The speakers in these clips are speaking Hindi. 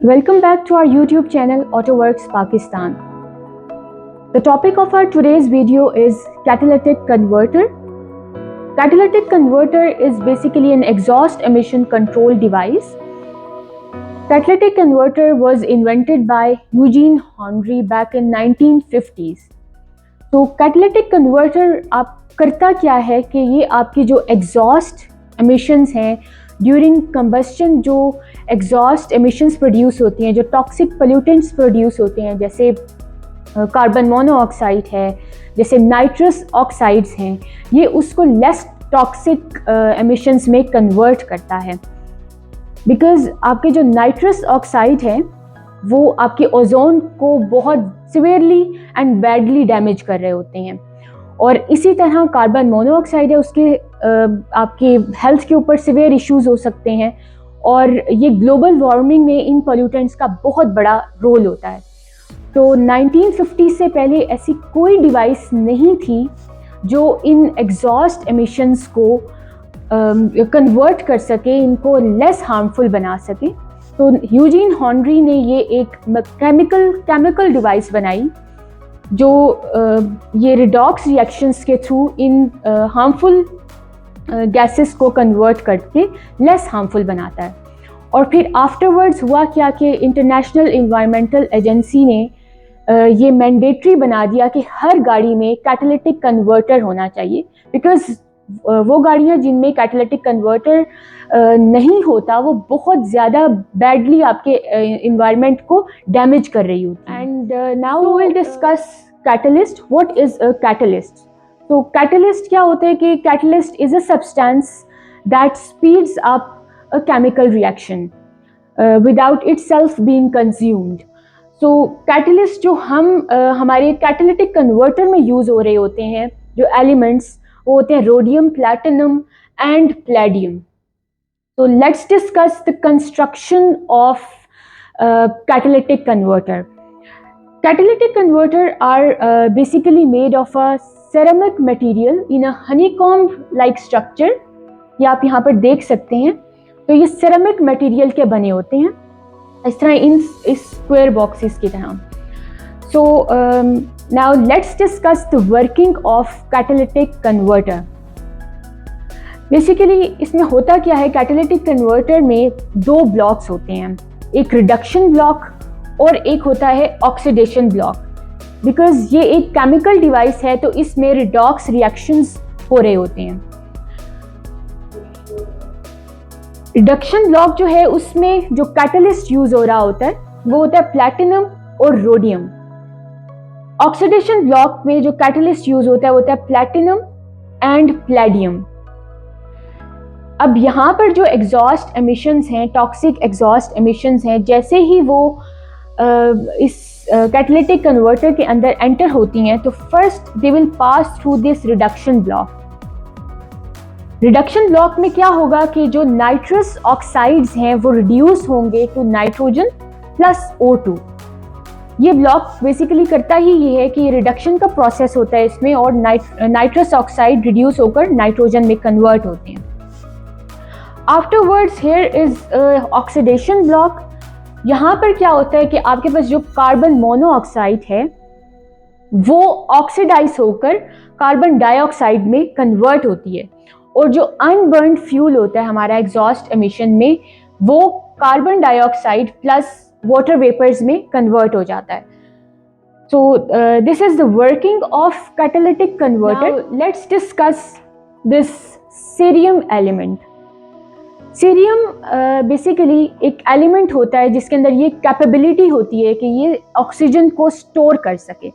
Welcome back to our YouTube channel AutoWorks Pakistan. The topic of our today's video is catalytic converter. Catalytic converter is basically an exhaust emission control device. Catalytic converter was invented by Eugene Henry back in 1950s. तो कैटालिटिक कन्वर्टर आप करता क्या है कि ये आपकी जो एग्जॉस्ट एमिशंस हैं ड्यूरिंग कंबस्शन, जो एग्जॉस्ट एमिशंस प्रोड्यूस होती हैं, जो टॉक्सिक पोल्यूटेंट्स प्रोड्यूस होते हैं, जैसे कार्बन मोनोऑक्साइड है, जैसे नाइट्रस ऑक्साइड्स हैं, ये उसको लेस टॉक्सिक एमिशंस में कन्वर्ट करता है। बिकॉज आपके जो नाइट्रस ऑक्साइड है वो आपके ओजोन को बहुत सिवियरली एंड बैडली डैमेज कर रहे होते हैं, और इसी तरह कार्बन मोनोऑक्साइड है, उसके आपके हेल्थ के ऊपर सिवियर इश्यूज हो सकते हैं, और ये ग्लोबल वार्मिंग में इन पोल्यूटेंट्स का बहुत बड़ा रोल होता है। तो 1950 से पहले ऐसी कोई डिवाइस नहीं थी जो इन एग्जॉस्ट एमिशंस को कन्वर्ट कर सके, इनको लेस हार्मफुल बना सके। तो यूजीन हॉनरी ने ये एक केमिकल डिवाइस बनाई जो ये रिडॉक्स रिएक्शंस के थ्रू इन हार्मफुल गैसेस को कन्वर्ट करके लेस हार्मफुल बनाता है। और फिर आफ्टरवर्ड्स हुआ क्या कि इंटरनेशनल एनवायरमेंटल एजेंसी ने ये मैंडेटरी बना दिया कि हर गाड़ी में कैटालिटिक कन्वर्टर होना चाहिए, बिकॉज वो गाड़ियाँ जिनमें कैटालिटिक कन्वर्टर नहीं होता वो बहुत ज़्यादा बैडली आपके इन्वायरमेंट को डैमेज कर रही होती है। And now we will discuss catalyst. What is a catalyst? तो कैटलिस्ट क्या होता है कि catalyst is a substance that speeds up a chemical reaction without itself being consumed. So catalyst जो हमारे कैटालिटिक कन्वर्टर में यूज़ हो रहे होते हैं, जो एलिमेंट्स वो होते हैं rhodium, platinum and palladium. So let's discuss the construction of catalytic converter. Catalytic converter are basically made of a ceramic material in a honeycomb like structure. ये आप यहाँ पर देख सकते हैं। तो ये ceramic material के बने होते हैं इस तरह, इस square boxes की तरह। So now let's discuss the working of catalytic converter. Basically इसमें होता क्या है, कैटालिटिक कन्वर्टर में दो ब्लॉक्स होते हैं, एक रिडक्शन ब्लॉक और एक होता है ऑक्सीडेशन ब्लॉक। बिकॉज ये एक केमिकल डिवाइस है तो इसमें रिडॉक्स रिएक्शंस हो रहे होते हैं। रिडक्शन ब्लॉक जो है उसमें जो कैटलिस्ट यूज हो रहा होता है वो होता है प्लैटिनम और रोडियम। ऑक्सीडेशन ब्लॉक में जो कैटलिस्ट यूज होता है वो होता है प्लैटिनम एंड पैलेडियम। अब यहाँ पर जो एग्जॉस्ट एमिशंस हैं, टॉक्सिक एग्जॉस्ट एमिशंस हैं, जैसे ही वो इस कैटालिटिक कन्वर्टर के अंदर एंटर होती हैं तो first they will pass through this reduction block. Reduction block में क्या होगा कि जो नाइट्रस ऑक्साइड्स हैं वो रिड्यूस होंगे टू नाइट्रोजन प्लस O2। ये ब्लॉक बेसिकली करता ही ये है कि रिडक्शन का प्रोसेस होता है इसमें, और नाइट्रस ऑक्साइड रिड्यूस होकर नाइट्रोजन में कन्वर्ट होते हैं। Afterwards here is oxidation block. यहाँ पर क्या होता है कि आपके पास जो कार्बन मोनोऑक्साइड है वो ऑक्सीडाइज होकर कार्बन डाइऑक्साइड में कन्वर्ट होती है, और जो अनबर्न्ड फ्यूल होता है हमारा एग्जॉस्ट एमिशन में वो carbon dioxide plus water vapours में कन्वर्ट हो जाता है। So this is the working of catalytic converter. Let's discuss this cerium element. Cerium basically एक एलिमेंट होता है जिसके अंदर ये कैपेबिलिटी होती है कि ये ऑक्सीजन को स्टोर कर सके।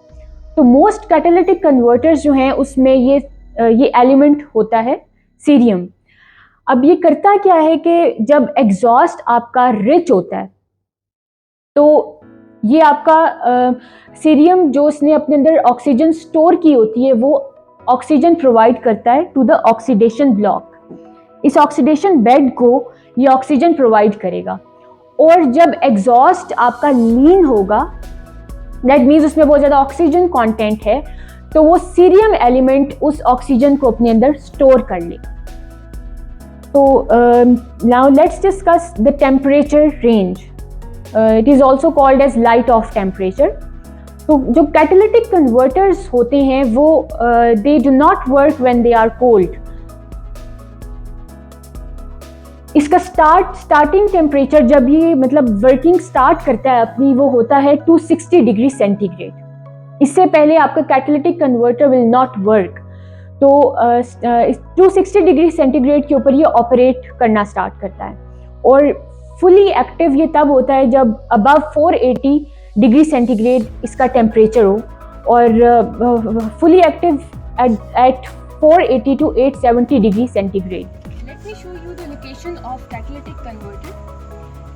तो मोस्ट कैटालिटिक कन्वर्टर्स जो हैं उसमें ये एलिमेंट होता है सीरियम। अब ये करता क्या है कि जब एग्जॉस्ट आपका रिच होता है तो ये आपका सीरियम जो उसने अपने अंदर ऑक्सीजन स्टोर की होती है वो ऑक्सीजन प्रोवाइड करता है टू द ऑक्सीडेशन ब्लॉक। इस ऑक्सीडेशन बेड को ये ऑक्सीजन प्रोवाइड करेगा, और जब एग्जॉस्ट आपका लीन होगा, दैट मीन्स उसमें बहुत ज़्यादा ऑक्सीजन कंटेंट है, तो वो सीरियम एलिमेंट उस ऑक्सीजन को अपने अंदर स्टोर कर ले। तो now let's discuss the temperature range. It is also called as light off temperature. तो जो कैटालिटिक कन्वर्टर्स होते हैं वो they do not work when they are cold. इसका स्टार्टिंग टेम्परेचर जब ये मतलब वर्किंग स्टार्ट करता है अपनी, वो होता है 260 डिग्री सेंटीग्रेड। इससे पहले आपका catalytic converter will not work. तो 260 डिग्री सेंटीग्रेड के ऊपर ये ऑपरेट करना स्टार्ट करता है, और फुली एक्टिव ये तब होता है जब अबव 480 डिग्री सेंटीग्रेड इसका टेम्परेचर हो, और fully active at 480 to 870 degree centigrade. Let me show you the location of catalytic converter।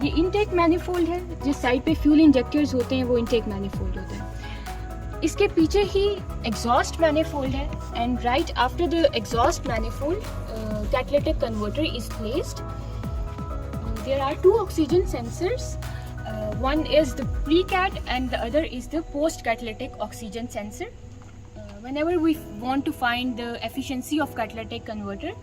ये इनटेक मैनिफोल्ड है, जिस साइड पे फ्यूल इंजेक्टर्स होते हैं वो इनटेक मैनिफोल्ड होता है। इसके पीछे ही एग्जॉस्ट मैनिफोल्ड है, and right after the exhaust manifold catalytic converter is placed. There are two oxygen sensors. One is the pre-cat and the other is the post-catalytic oxygen sensor. Whenever we want to find the efficiency of catalytic converter,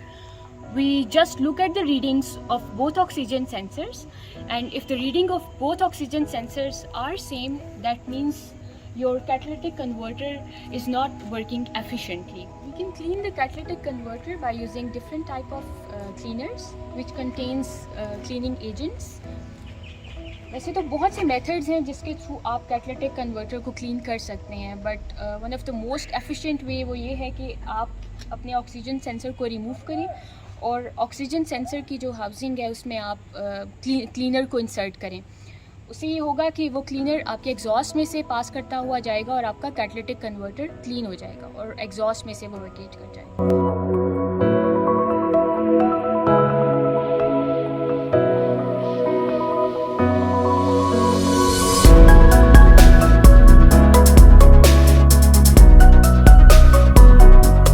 we just look at the readings of both oxygen sensors, and if the reading of both oxygen sensors are same, that means your catalytic converter is not working efficiently. We can clean the catalytic converter by using different type of cleaners which contains cleaning agents. वैसे तो बहुत से मेथड्स हैं जिसके थ्रू आप कैटालिटिक कन्वर्टर को क्लीन कर सकते हैं, but one of the most efficient way वो ये है कि आप अपने ऑक्सीजन सेंसर को रिमूव करें और ऑक्सीजन सेंसर की जो हाउसिंग है उसमें आप क्लीनर को इंसर्ट करें। उससे ये होगा कि वो क्लीनर आपके एग्जॉस्ट में से पास करता हुआ जाएगा और आपका कैटालिटिक कन्वर्टर क्लीन हो जाएगा और एग्जॉस्ट में से वो वेकेट कर जाएगा।